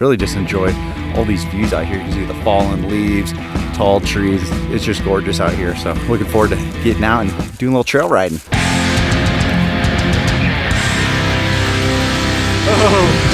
Really just enjoy all these views out here. You can see the fallen leaves, tall trees. It's just gorgeous out here. So looking forward to getting out and doing a little trail riding. Oh.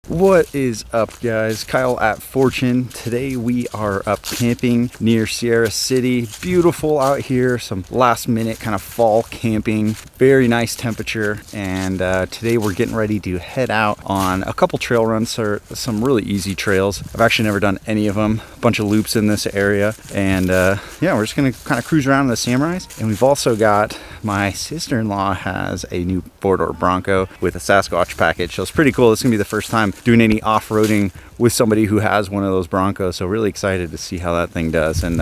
What is up, guys? Kyle at Fortune. Today we are up camping near Sierra City. Beautiful out here, some last minute kind of fall camping. Very nice temperature, and today we're getting ready to head out on a couple trail runs, or some really easy trails. I've actually never done any of them. A bunch of loops in this area, and yeah, we're just gonna kind of cruise around in the Samurais. And we've also got, my sister-in-law has a new four-door Bronco with a Sasquatch package, so it's pretty cool. This is gonna be the first time doing any off-roading with somebody who has one of those Broncos, so really excited to see how that thing does. And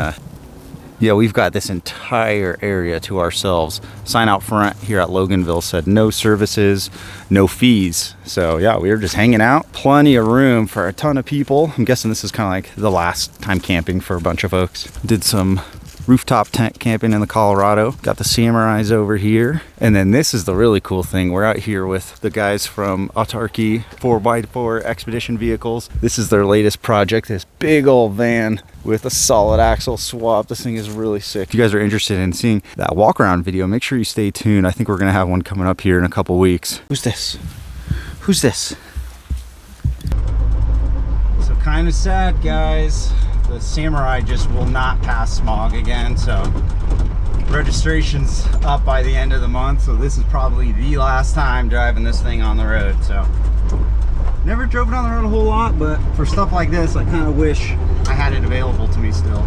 yeah, we've got this entire area to ourselves. Sign out front here at Loganville said no services, no fees. So yeah, we were just hanging out. Plenty of room for a ton of people. I'm guessing this is kind of like the last time camping for a bunch of folks. Did some rooftop tent camping in the Colorado. Got the Samurais over here. And then this is the really cool thing. We're out here with the guys from Autarkey 4x4 expedition vehicles. This is their latest project, this big old van with a solid axle swap. This thing is really sick. If you guys are interested in seeing that walk around video, make sure you stay tuned. I think we're gonna have one coming up here in a couple weeks. Who's this? Who's this? So kind of sad, guys. The Samurai just will not pass Smog again, so registration's up by the end of the month, so this is probably the last time driving this thing on the road. So never drove it on the road a whole lot, but for stuff like this, I kind of wish I had it available to me still.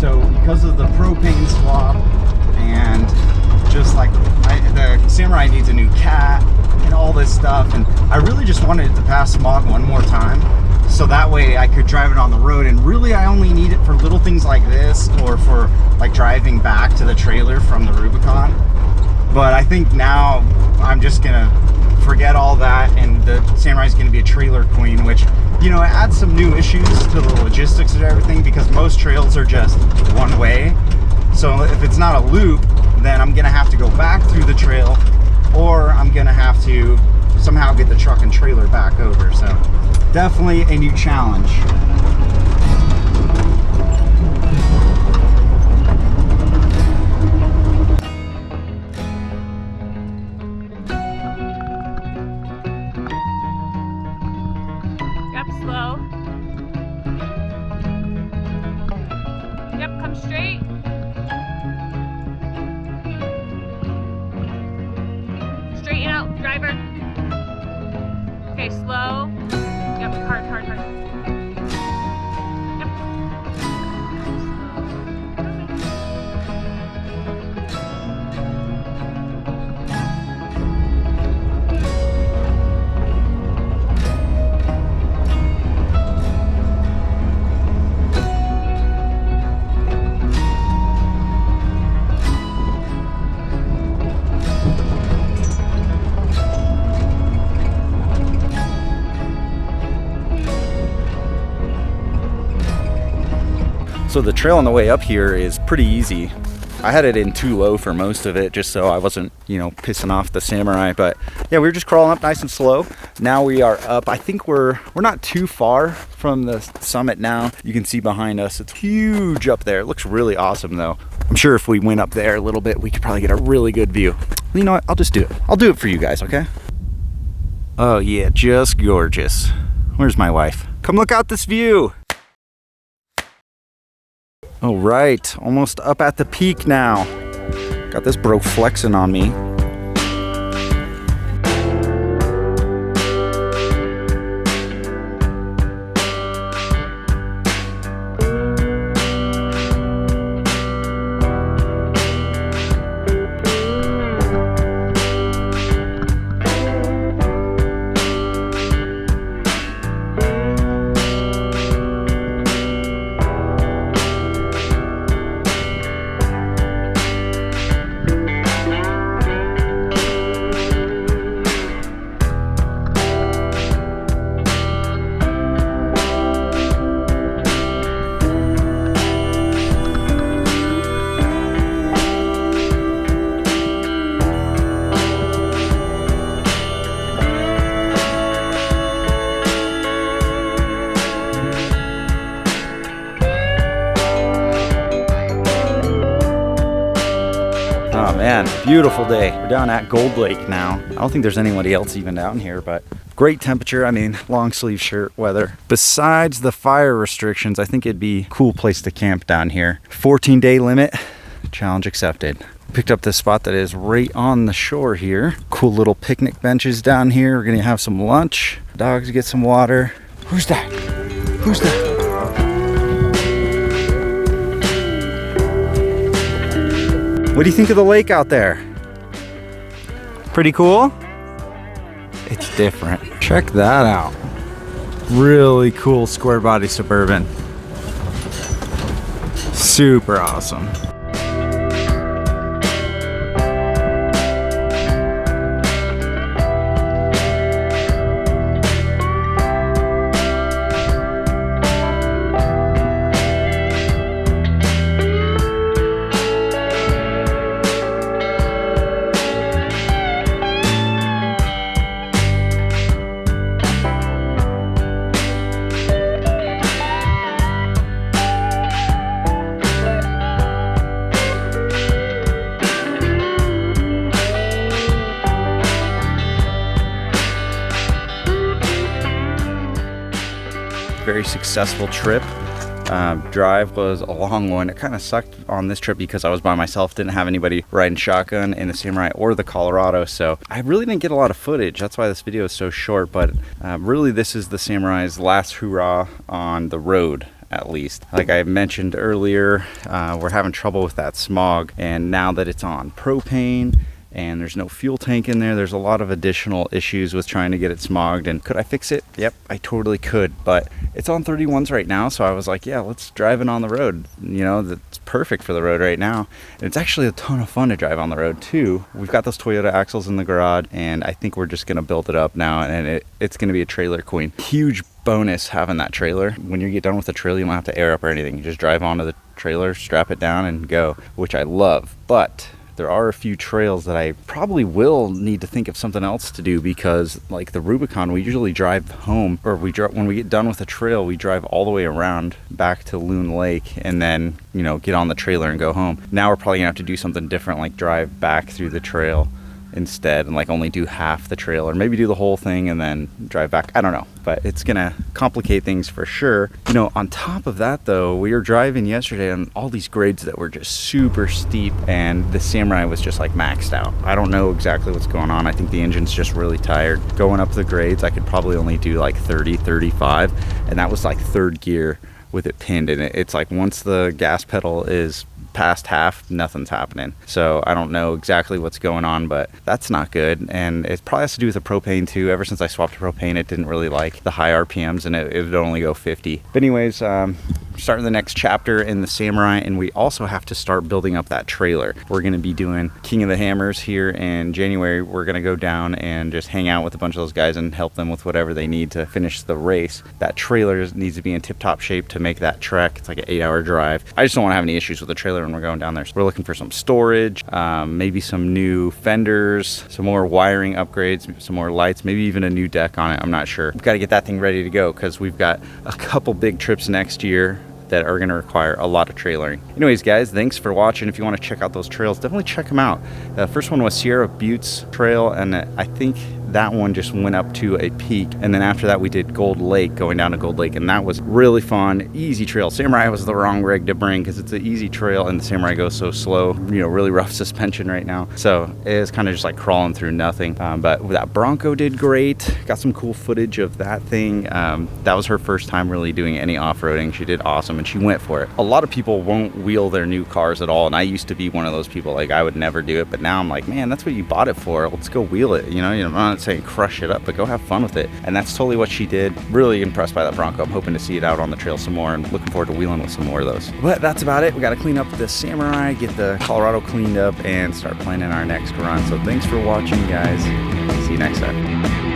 So because of the propane swap, and just like the Samurai needs a new cat and all this stuff, and I really just wanted it to pass Smog one more time, so that way I could drive it on the road. And really I only need it for little things like this, or for like driving back to the trailer from the Rubicon. But I think now I'm just gonna forget all that, and the Samurai's gonna be a trailer queen, which, you know, it adds some new issues to the logistics of everything, because most trails are just one way. So if it's not a loop, then I'm gonna have to go back through the trail, or I'm gonna have to somehow get the truck and trailer back over. So definitely a new challenge. Slow. Yep, come straight. Straighten out, driver. Okay, slow. Yep, hard, hard, hard. Yep. So the trail on the way up here is pretty easy. I had it in too low for most of it, just so I wasn't, you know, pissing off the Samurai. But yeah, we were just crawling up nice and slow. Now we are up. I think we're not too far from the summit now. You can see behind us, it's huge up there. It looks really awesome though. I'm sure if we went up there a little bit, we could probably get a really good view. You know what? I'll just do it. I'll do it for you guys, okay? Oh yeah, just gorgeous. Where's my wife? Come look out this view. All right, almost up at the peak now. Got this bro flexing on me. man, beautiful day. We're down at Gold Lake now. I don't think there's anybody else even down here, but great temperature. I mean, long sleeve shirt weather. Besides the fire restrictions, I think it'd be a cool place to camp down here. 14-day limit, challenge accepted. Picked up this spot that is right on the shore here. Cool little picnic benches down here. We're gonna have some lunch. Dogs get some water. Who's that? Who's that? What do you think of the lake out there? Pretty cool? It's different. Check that out. Really cool square body Suburban. Super awesome. Very successful trip. Drive was a long one. It kind of sucked on this trip because I was by myself, didn't have anybody riding shotgun in the Samurai or the Colorado, so I really didn't get a lot of footage. That's why this video is so short, but really this is the Samurai's last hurrah on the road. At least, like I mentioned earlier, we're having trouble with that Smog, and now that it's on propane and there's no fuel tank in there, there's a lot of additional issues with trying to get it smogged. And could I fix it? Yep, I totally could, but it's on 31s right now, so I was like, yeah, let's drive it on the road. You know, that's perfect for the road right now. And it's actually a ton of fun to drive on the road too. We've got those Toyota axles in the garage, and I think we're just gonna build it up now, and it's gonna be a trailer queen. Huge bonus having that trailer. When you get done with the trailer, you don't have to air up or anything. You just drive onto the trailer, strap it down, and go, which I love. But there are a few trails that I probably will need to think of something else to do, because like the Rubicon, we usually drive home, or when we get done with the trail, we drive all the way around back to Loon Lake and then, you know, get on the trailer and go home. Now we're probably gonna have to do something different, like drive back through the trail instead and like only do half the trail, or maybe do the whole thing and then drive back. I don't know, but it's gonna complicate things for sure. You know, on top of that though, we were driving yesterday on all these grades that were just super steep, and the Samurai was just like maxed out. I don't know exactly what's going on. I think the engine's just really tired. Going up the grades, I could probably only do like 30, 35, and that was like third gear with it pinned in it. It's like once the gas pedal is past half, nothing's happening. So I don't know exactly what's going on, but that's not good. And it probably has to do with the propane too. Ever since I swapped to propane, it didn't really like the high RPMs, and it would only go 50. But anyways, starting the next chapter in the Samurai, and we also have to start building up that trailer. We're going to be doing King of the Hammers here in January. We're going to go down and just hang out with a bunch of those guys and help them with whatever they need to finish the race. That trailer needs to be in tip-top shape to make that trek. It's like an 8-hour drive. I just don't want to have any issues with the trailer when we're going down there. So we're looking for some storage, maybe some new fenders, some more wiring upgrades, some more lights, maybe even a new deck on it. I'm not sure. We've got to get that thing ready to go because we've got a couple big trips next year that are going to require a lot of trailering. Anyways, guys, thanks for watching. If you want to check out those trails, definitely check them out. The first one was Sierra Buttes Trail, and I think that one just went up to a peak, and then after that we did Gold Lake, going down to Gold Lake, and that was really fun. Easy trail. Samurai was the wrong rig to bring because it's an easy trail and the Samurai goes so slow, you know, really rough suspension right now, so it's kind of just like crawling through nothing. But that Bronco did great. Got some cool footage of that thing. That was her first time really doing any off-roading. She did awesome and she went for it. A lot of people won't wheel their new cars at all, and I used to be one of those people. Like, I would never do it, but now I'm like, man, that's what you bought it for. Let's go wheel it. You know, I'm not saying crush it up, but go have fun with it. And that's totally what she did. Really impressed by that Bronco. I'm hoping to see it out on the trail some more, and looking forward to wheeling with some more of those. But that's about it. We got to clean up the Samurai, get the Colorado cleaned up, and start planning our next run. So thanks for watching, guys. See you next time.